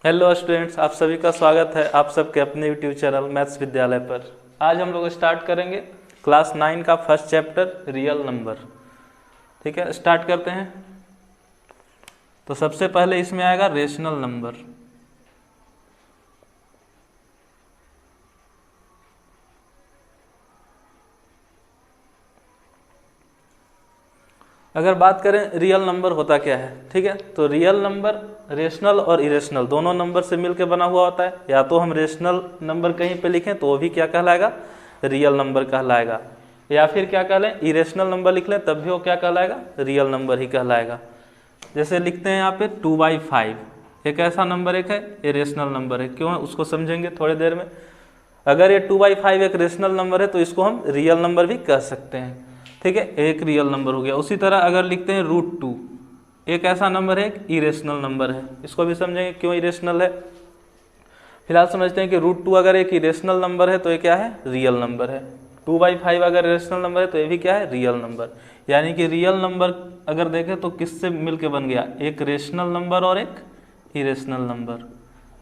Hello students, आप सभी का स्वागत है आप सबके अपने यूट्यूब चैनल मैथ्स विद्यालय पर। आज हम लोग स्टार्ट करेंगे क्लास 9 का फर्स्ट चैप्टर रियल नंबर। ठीक है, स्टार्ट करते हैं। तो सबसे पहले इसमें आएगा रेशनल नंबर। अगर बात करें रियल नंबर होता क्या है, ठीक है, तो रियल नंबर रेशनल और इरेशनल दोनों नंबर से मिलकर बना हुआ होता है। या तो हम रेशनल नंबर कहीं पे लिखें तो वो भी क्या कहलाएगा, रियल नंबर कहलाएगा, या फिर क्या कहलें इरेशनल नंबर लिख लें तब भी वो क्या कहलाएगा, रियल नंबर ही कहलाएगा। जैसे लिखते हैं यहाँ पे 2/5 एक ऐसा नंबर एक है, ये रेशनल नंबर है। क्यों है उसको समझेंगे थोड़ी देर में। अगर ये 2/5 एक रेशनल नंबर है तो इसको हम रियल नंबर भी कह सकते हैं। ठीक है, एक रियल नंबर हो गया। उसी तरह अगर लिखते हैं √2 एक ऐसा नंबर है, एक इरेशनल नंबर है, इसको भी समझेंगे क्यों इरेशनल है। फिलहाल समझते हैं कि √2 अगर एक इरेशनल नंबर है तो ये क्या है, रियल नंबर है। 2/5 अगर रेशनल नंबर है तो ये भी क्या है, रियल नंबर। यानी कि रियल नंबर अगर देखें तो किससे मिलके बन गया, एक रेशनल नंबर और एक इरेशनल नंबर।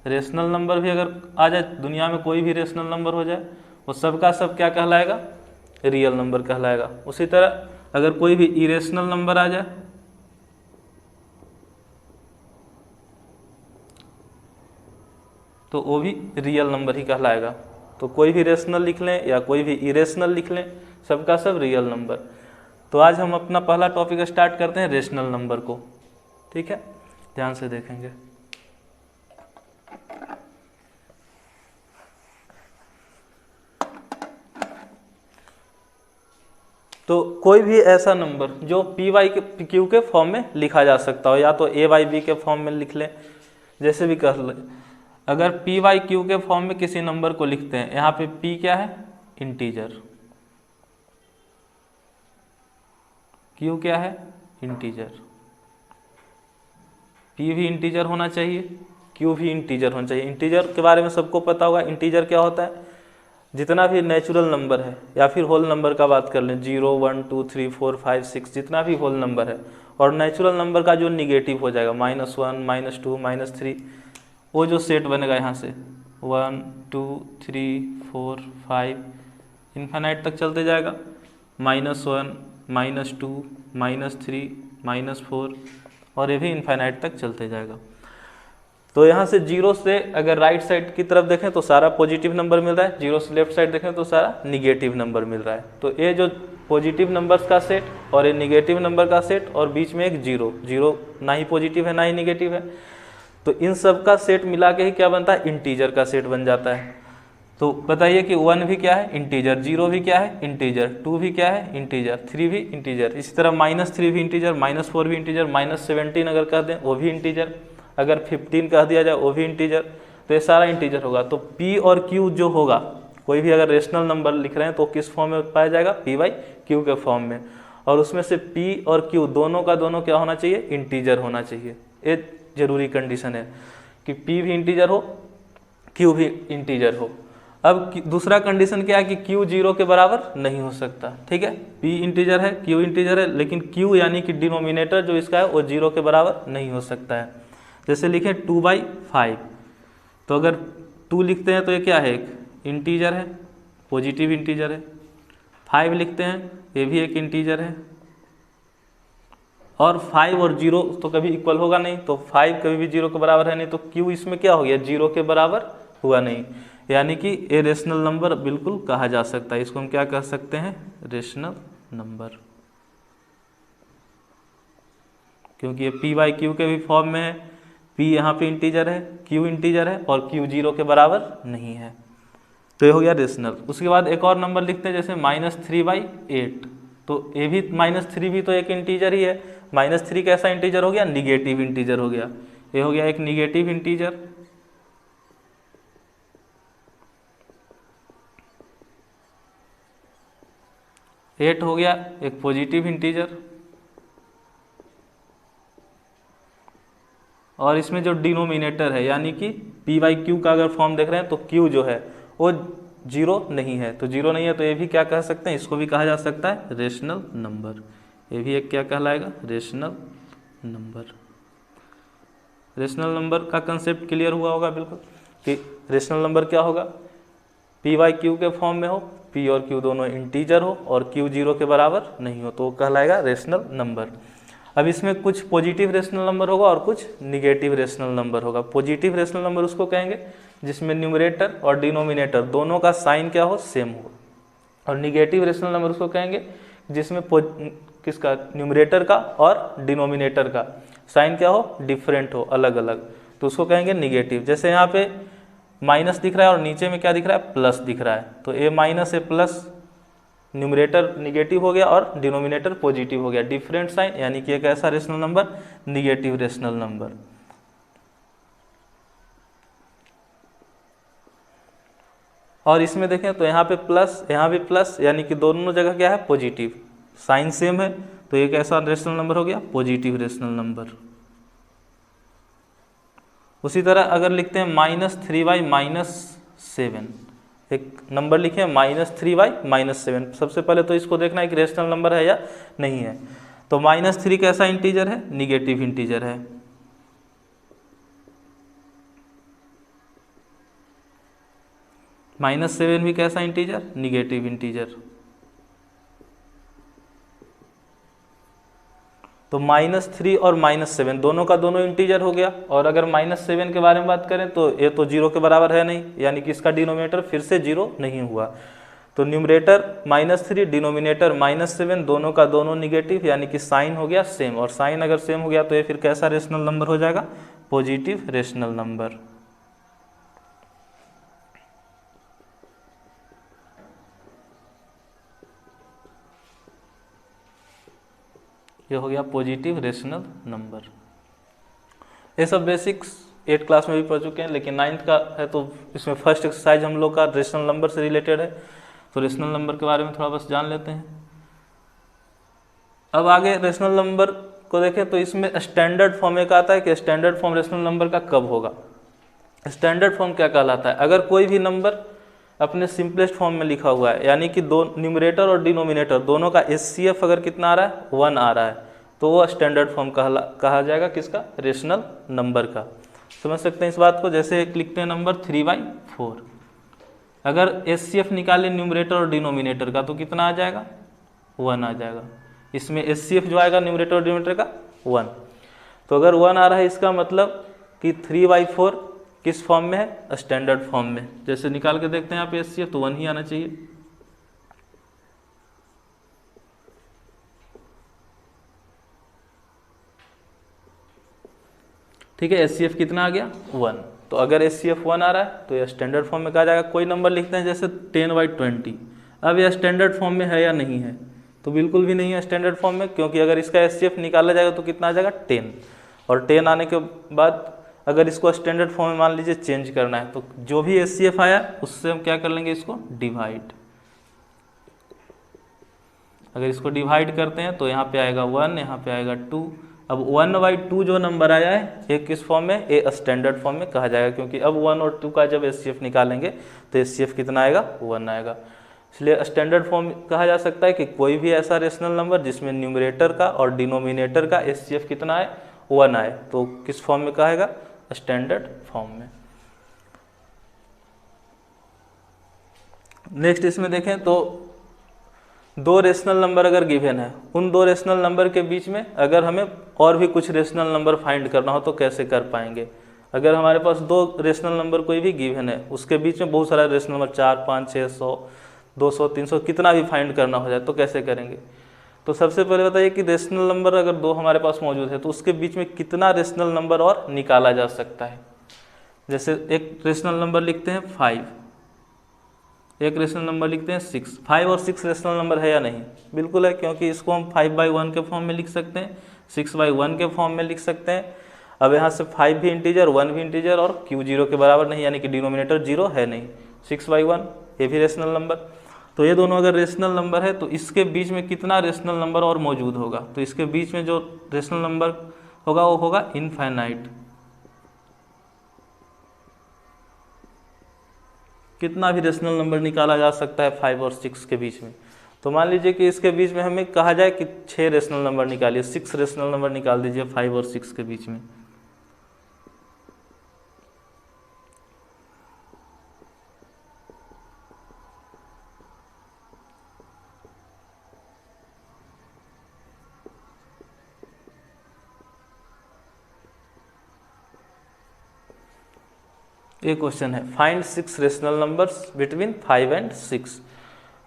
रेशनल नंबर भी अगर आ जाए, दुनिया में कोई भी रेशनल नंबर हो जाए, वो सबका सब क्या कहलाएगा, रियल नंबर कहलाएगा। उसी तरह अगर कोई भी इरेशनल नंबर आ जाए तो वो भी रियल नंबर ही कहलाएगा। तो कोई भी रेशनल लिख लें या कोई भी इरेशनल लिख लें, सबका सब रियल नंबर। तो आज हम अपना पहला टॉपिक स्टार्ट करते हैं रेशनल नंबर को। ठीक है, ध्यान से देखेंगे। तो कोई भी ऐसा नंबर जो P/Q के फॉर्म में लिखा जा सकता हो, या तो A/B के फॉर्म में लिख लें, जैसे भी कर लें। अगर P/Q के फॉर्म में किसी नंबर को लिखते हैं, यहाँ पे P क्या है, इंटीजर, Q क्या है, इंटीजर। P भी इंटीजर होना चाहिए, Q भी इंटीजर होना चाहिए। इंटीजर के बारे में सबको पता होगा। इंटीजर क्या होता है, जितना भी नेचुरल नंबर है या फिर होल नंबर का बात कर लें, 0 1 2 3 4 5 6 जितना भी होल नंबर है, और नेचुरल नंबर का जो निगेटिव हो जाएगा, -1 -2 -3, वो जो सेट बनेगा यहाँ से 1 2 3 4 5 इन्फिनाइट तक चलते जाएगा, -1 -2 -3 -4, और ये भी इन्फिनाइट तक चलते जाएगा। तो यहाँ से 0 से अगर राइट साइड की तरफ देखें तो सारा पॉजिटिव नंबर मिल रहा है, 0 से लेफ्ट साइड देखें तो सारा निगेटिव नंबर मिल रहा है। तो ये जो पॉजिटिव नंबर्स का सेट और ये निगेटिव नंबर का सेट, और बीच में एक 0 ना ही पॉजिटिव है ना ही निगेटिव है, तो इन सब का सेट मिला के ही क्या बनता है, इंटीजर का सेट बन जाता है। तो बताइए कि 1 भी क्या है, इंटीजर, 0 भी क्या है, इंटीजर, 2 भी क्या है, इंटीजर, 3 भी इंटीजर। इसी तरह -3 भी इंटीजर, -4 भी इंटीजर, -17 अगर कह दें वो भी इंटीजर, अगर 15 कह दिया जाए वो भी इंटीजर। तो ये सारा इंटीजर होगा। तो P और Q जो होगा, कोई भी अगर रेशनल नंबर लिख रहे हैं तो किस फॉर्म में पाया जाएगा, P/Q के फॉर्म में। और उसमें से P और Q दोनों का दोनों क्या होना चाहिए, इंटीजर होना चाहिए। ये जरूरी कंडीशन है कि P भी इंटीजर हो, Q भी इंटीजर हो। अब दूसरा कंडीशन क्या है कि Q 0 के बराबर नहीं हो सकता। ठीक है, P इंटीजर है, Q इंटीजर है, लेकिन Q यानी कि डिनोमिनेटर जो इसका है वो 0 के बराबर नहीं हो सकता है। जैसे लिखें 2/5, तो अगर 2 लिखते हैं तो ये क्या है, एक इंटीजर है, पॉजिटिव इंटीजर है। 5 लिखते हैं, ये भी एक इंटीजर है। और 5 और 0 तो कभी इक्वल होगा नहीं, तो 5 कभी भी 0 के बराबर है नहीं, तो Q इसमें क्या हो गया, 0 के बराबर हुआ नहीं। यानी कि ये रेशनल नंबर बिल्कुल कहा जा सकता है। इसको हम क्या कह सकते हैं, रेशनल नंबर, क्योंकि ये P/Q के भी फॉर्म में है। P यहाँ पे इंटीजर है, Q इंटीजर है, और Q 0 के बराबर नहीं है। तो ये हो गया रेशनल। उसके बाद एक और नंबर लिखते हैं, जैसे -3/8। तो ये भी -3 भी तो एक इंटीजर ही है। -3 कैसा इंटीजर हो गया, निगेटिव इंटीजर हो गया। ये हो गया एक निगेटिव इंटीजर। एट हो गया एक पॉजिटिव इंटीजर। और इसमें जो डिनोमिनेटर है, यानी कि P/Q का अगर फॉर्म देख रहे हैं तो Q जो है वो 0 नहीं है। तो 0 नहीं है तो ये भी क्या कह सकते हैं, इसको भी कहा जा सकता है रेशनल नंबर। ये भी एक क्या कहलाएगा, रेशनल नंबर। रेशनल नंबर का कंसेप्ट क्लियर हुआ होगा बिल्कुल, कि रेशनल नंबर क्या होगा, पी वाई क्यू के फॉर्म में हो, पी और क्यू दोनों इंटीजर हो और क्यू 0 के बराबर नहीं हो, तो वो कहलाएगा रेशनल नंबर। अब इसमें कुछ पॉजिटिव रेशनल नंबर होगा और कुछ निगेटिव रेशनल नंबर होगा। पॉजिटिव रेशनल नंबर उसको कहेंगे जिसमें न्यूमरेटर और डिनोमिनेटर दोनों का साइन क्या हो, सेम हो। और निगेटिव रेशनल नंबर उसको कहेंगे जिसमें किसका, न्यूमरेटर का और डिनोमिनेटर का साइन क्या हो, डिफरेंट हो, अलग अलग, तो उसको कहेंगे निगेटिव। जैसे यहाँ पे माइनस दिख रहा है और नीचे में क्या दिख रहा है, प्लस दिख रहा है, तो ए माइनस ए प्लस, न्यूमरेटर निगेटिव हो गया और डिनोमिनेटर पॉजिटिव हो गया, डिफरेंट साइन, यानी कि एक ऐसा rational number negative rational number. और इसमें देखें तो यहाँ पे प्लस, यहाँ भी प्लस, यानी कि दोनों जगह क्या है, पॉजिटिव, साइन सेम है, तो एक ऐसा रेशनल नंबर हो गया पॉजिटिव रेशनल नंबर। उसी तरह अगर लिखते हैं -3y-7, एक नंबर लिखे -3y-7, सबसे पहले तो इसको देखना है कि रेशनल नंबर है या नहीं है। तो -3 कैसा इंटीजर है, निगेटिव इंटीजर है। -7 भी कैसा इंटीजर, निगेटिव इंटीजर। तो -3 और -7 दोनों का दोनों इंटीजर हो गया। और अगर -7 के बारे में बात करें तो ये तो 0 के बराबर है नहीं, यानी कि इसका डिनोमिनेटर फिर से 0 नहीं हुआ। तो न्यूमरेटर -3, डिनोमिनेटर -7, दोनों का दोनों निगेटिव, यानी कि साइन हो गया सेम। और साइन अगर सेम हो गया तो ये फिर कैसा रेशनल नंबर हो जाएगा, पॉजिटिव रेशनल नंबर। ये हो गया पॉजिटिव रेशनल नंबर। ये सब बेसिक्स 8 क्लास में भी पढ़ चुके हैं, लेकिन 9th का है तो इसमें फर्स्ट एक्सरसाइज हम लोग का रेशनल नंबर से रिलेटेड है, तो रेशनल नंबर के बारे में थोड़ा बस जान लेते हैं। अब आगे रेशनल नंबर को देखें तो इसमें स्टैंडर्ड फॉर्म एक आता है कि स्टैंडर्ड फॉर्म रेशनल नंबर का कब होगा। स्टैंडर्ड फॉर्म क्या कहलाता है, अगर कोई भी नंबर अपने सिंपलेस्ट फॉर्म में लिखा हुआ है, यानी कि दो न्यूमरेटर और डिनोमिनेटर दोनों का एचसीएफ अगर कितना आ रहा है, 1 आ रहा है, तो वो स्टैंडर्ड फॉर्म कहा जाएगा किसका, रेशनल नंबर का। समझ सकते हैं इस बात को। जैसे एक लिखते हैं नंबर 3/4, अगर एचसीएफ निकाले न्यूमरेटर और डिनोमिनेटर का तो कितना आ जाएगा, 1 आ जाएगा। इसमें एचसीएफ जो आएगा न्यूमरेटर और डिनोमिनेटर का 1, तो अगर 1 आ रहा है इसका मतलब कि 3/4 किस फॉर्म में है, स्टैंडर्ड फॉर्म में। जैसे निकाल के देखते हैं यहाँ पे एचसीएफ, तो 1 ही आना चाहिए। ठीक है, एचसीएफ कितना आ गया, 1। तो अगर एचसीएफ 1 आ रहा है तो यह स्टैंडर्ड फॉर्म में कहा जाएगा। कोई नंबर लिखते हैं जैसे 10/20, अब यह स्टैंडर्ड फॉर्म में है या नहीं है, तो बिल्कुल भी नहीं है स्टैंडर्ड फॉर्म में, क्योंकि अगर इसका एचसीएफ निकाला जाएगा तो कितना आ जाएगा, 10। और 10 आने के बाद अगर इसको स्टैंडर्ड फॉर्म में मान लीजिए चेंज करना है, तो जो भी एचसीएफ आया उससे हम क्या कर लेंगे, इसको डिवाइड। अगर इसको डिवाइड करते हैं तो यहाँ पे आएगा 1, यहाँ पे आएगा 2। अब 1/2 जो नंबर आया है ये किस फॉर्म में, ए स्टैंडर्ड फॉर्म में कहा जाएगा, क्योंकि अब 1 और 2 का जब एचसीएफ निकालेंगे तो एचसीएफ कितना आएगा, 1 आएगा। इसलिए स्टैंडर्ड फॉर्म कहा जा सकता है कि कोई भी ऐसा रेशनल नंबर जिसमें न्यूमरेटर का और डिनोमिनेटर का एचसीएफ कितना आए, 1 आए, तो किस फॉर्म में कहेगा, स्टैंडर्ड फॉर्म में। नेक्स्ट इसमें देखें तो 2 रेशनल नंबर अगर गिवन है, उन 2 रेशनल नंबर के बीच में अगर हमें और भी कुछ रेशनल नंबर फाइंड करना हो तो कैसे कर पाएंगे। अगर हमारे पास 2 रेशनल नंबर कोई भी गिवन है, उसके बीच में बहुत सारा रेशनल नंबर 4, 5, 6, 100, 200, 300 कितना भी फाइंड करना हो जाए तो कैसे करेंगे। तो सबसे पहले बताइए कि रेशनल नंबर अगर 2 हमारे पास मौजूद है तो उसके बीच में कितना रेशनल नंबर और निकाला जा सकता है। जैसे एक रेशनल नंबर लिखते हैं 5, एक रेशनल नंबर लिखते हैं 6। 5 और 6 रेशनल नंबर है या नहीं, बिल्कुल है, क्योंकि इसको हम 5/1 के फॉर्म में लिख सकते हैं, 6/1 के फॉर्म में लिख सकते हैं। अब यहाँ से 5 भी इंटीजर, 1 भी इंटीजर और q 0 के बराबर नहीं, यानी कि डिनोमिनेटर 0 है नहीं। 6/1 ये भी रेशनल नंबर। तो ये दोनों अगर रेशनल नंबर है तो इसके बीच में कितना रेशनल नंबर और मौजूद होगा, तो इसके बीच में जो रेशनल नंबर होगा वो होगा इनफाइनाइट। कितना भी रेशनल नंबर निकाला जा सकता है 5 और 6 के बीच में। तो मान लीजिए कि इसके बीच में हमें कहा जाए कि 6 रेशनल नंबर निकालिए, 6 रेशनल नंबर निकाल दीजिए 5 और 6 के बीच में। ये क्वेश्चन है, find 6 rational numbers between 5 and 6।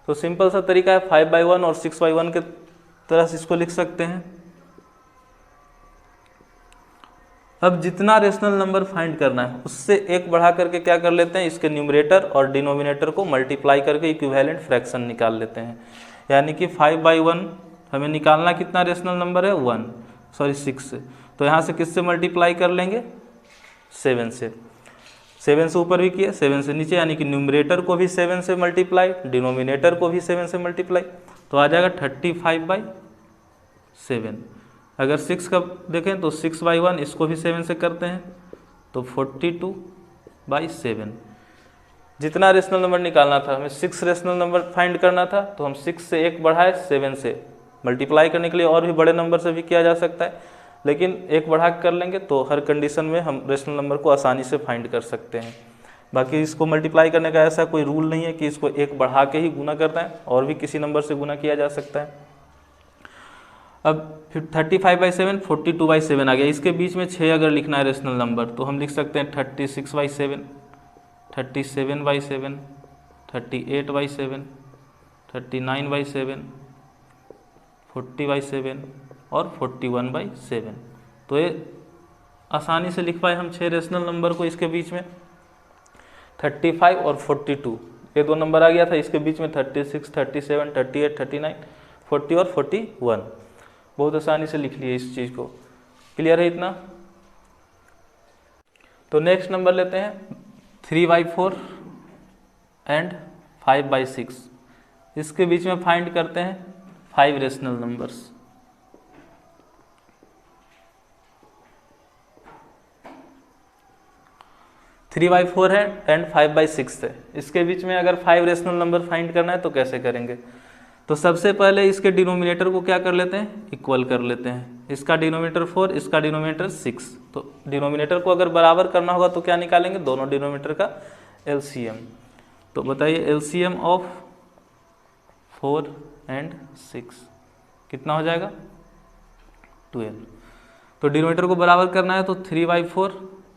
तो सिंपल सा तरीका है, 5/1 और 6/1 के तरह से इसको लिख सकते हैं। अब जितना रेशनल नंबर फाइंड करना है उससे एक बढ़ा करके क्या कर लेते हैं, इसके न्यूमरेटर और डिनोमिनेटर को मल्टीप्लाई करके इक्विवेलेंट फ्रैक्शन निकाल लेते हैं। यानी कि 5/1 हमें निकालना कितना रेशनल नंबर है, 6 से। तो यहाँ से किससे मल्टीप्लाई कर लेंगे, 7 से। 7 से ऊपर भी किए, 7 से नीचे, यानी कि न्यूमरेटर को भी 7 से मल्टीप्लाई, डिनोमिनेटर को भी 7 से मल्टीप्लाई, तो आ जाएगा 35/7। अगर 6 का देखें तो 6/1, इसको भी 7 से करते हैं तो 42/7। जितना रेशनल नंबर निकालना था हमें, 6 रेशनल नंबर फाइंड करना था, तो हम 6 से एक बढ़ाए 7 से। मल्टीप्लाई करने के लिए और भी बड़े नंबर से भी किया जा सकता है, लेकिन एक बढ़ा कर लेंगे तो हर कंडीशन में हम रेशनल नंबर को आसानी से फाइंड कर सकते हैं। बाकी इसको मल्टीप्लाई करने का ऐसा कोई रूल नहीं है कि इसको एक बढ़ा के ही गुना करना है, और भी किसी नंबर से गुना किया जा सकता है। अब फिर 35/7 42/7 आ गया। इसके बीच में 6 अगर लिखना है रेशनल नंबर तो हम लिख सकते हैं 36/7, 37/7, 38/7, 39/7, 40/7 और 41/7। तो ये आसानी से लिख पाए हम 6 रेशनल नंबर को। इसके बीच में 35 और 42 ये दो नंबर आ गया था, इसके बीच में 36, 37, 38, 39, 40 और 41। बहुत आसानी से लिख लिए इस चीज़ को। क्लियर है इतना? तो नेक्स्ट नंबर लेते हैं 3/4 एंड 5/6। इसके बीच में फाइंड करते हैं 5 rational numbers. Three by four है एंड 5/6 है। इसके बीच में अगर 5 रेशनल नंबर फाइंड करना है तो कैसे करेंगे? तो सबसे पहले इसके डिनोमिनेटर को क्या कर लेते हैं, इक्वल कर लेते हैं। इसका डिनोमिनेटर 4, इसका डिनोमिनेटर 6। तो डिनोमिनेटर को अगर बराबर करना होगा तो क्या निकालेंगे, दोनों डिनोमिनेटर का एलसीएम। तो बताइए एलसीएम ऑफ 4 एंड 6 कितना हो जाएगा, 12। तो डिनोमिनेटर को बराबर करना है तो 3/4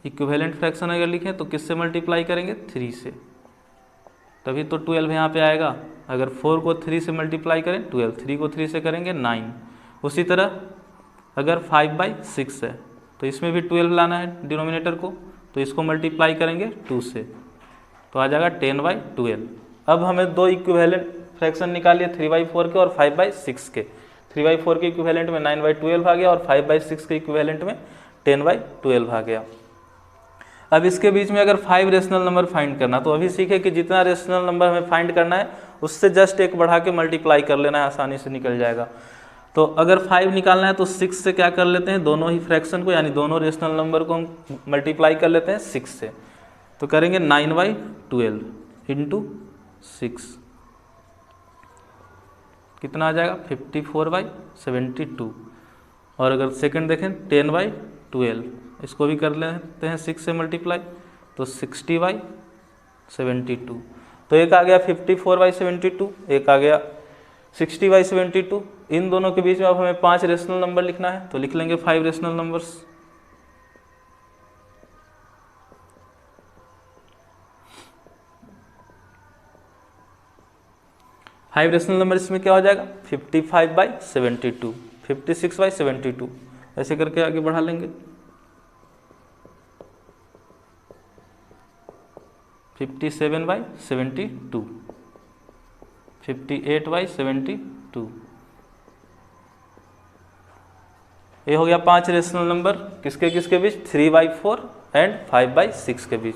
इक्विवेलेंट फ्रैक्शन अगर लिखें तो किससे मल्टीप्लाई करेंगे, 3 से, तभी तो 12 यहाँ पे आएगा। अगर 4 को 3 से मल्टीप्लाई करें 12, 3 को 3 से करेंगे 9। उसी तरह अगर 5/6 है तो इसमें भी 12 लाना है डिनोमिनेटर को, तो इसको मल्टीप्लाई करेंगे 2 से, तो आ जाएगा 10/12। अब हमें दो इक्विवेलेंट फ्रैक्शन निकालिए 3/4 के और 5/6 के। 3/4 के इक्विवेलेंट में 9/12 आ गया और 5/6 के इक्विवेलेंट में 10/12 आ गया। अब इसके बीच में अगर 5 रेशनल नंबर फाइंड करना, तो अभी सीखे कि जितना रेशनल नंबर हमें फाइंड करना है उससे जस्ट एक बढ़ा के मल्टीप्लाई कर लेना है, आसानी से निकल जाएगा। तो अगर 5 निकालना है तो 6 से क्या कर लेते हैं, दोनों ही फ्रैक्शन को यानी दोनों रेशनल नंबर को हम मल्टीप्लाई कर लेते हैं 6 से। तो करेंगे 9/12 इंटू 6 कितना आ जाएगा, 54/72। और अगर सेकंड देखें 10/12, इसको भी कर लेते हैं 6 से मल्टीप्लाई, तो 60/72। तो एक आ गया 54/72, एक आ गया 60/72। इन दोनों के बीच में अब हमें 5 रेशनल नंबर लिखना है, तो लिख लेंगे 5 rational numbers. Five rational number इसमें क्या हो जाएगा, 55/72, 56/72, ऐसे करके आगे बढ़ा लेंगे। 57/72, 58/72। ये हो गया 5 रेशनल नंबर किसके किसके बीच, 3/4 एंड 5/6 के बीच।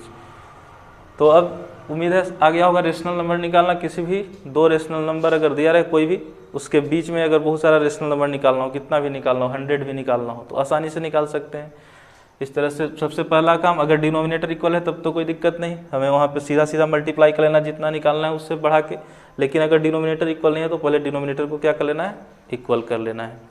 तो अब उम्मीद है आ गया होगा रेशनल नंबर निकालना। किसी भी दो रेशनल नंबर अगर दिया रहे कोई भी, उसके बीच में अगर बहुत सारा रेशनल नंबर निकालना हो, कितना भी निकालना हो, 100 भी निकालना हो, तो आसानी से निकाल सकते हैं। इस तरह से सबसे पहला काम, अगर डिनोमिनेटर इक्वल है तब तो कोई दिक्कत नहीं, हमें वहाँ पे सीधा सीधा मल्टीप्लाई कर लेना जितना निकालना है उससे बढ़ा के। लेकिन अगर डिनोमिनेटर इक्वल नहीं है तो पहले डिनोमिनेटर को क्या कर लेना है, इक्वल कर लेना है।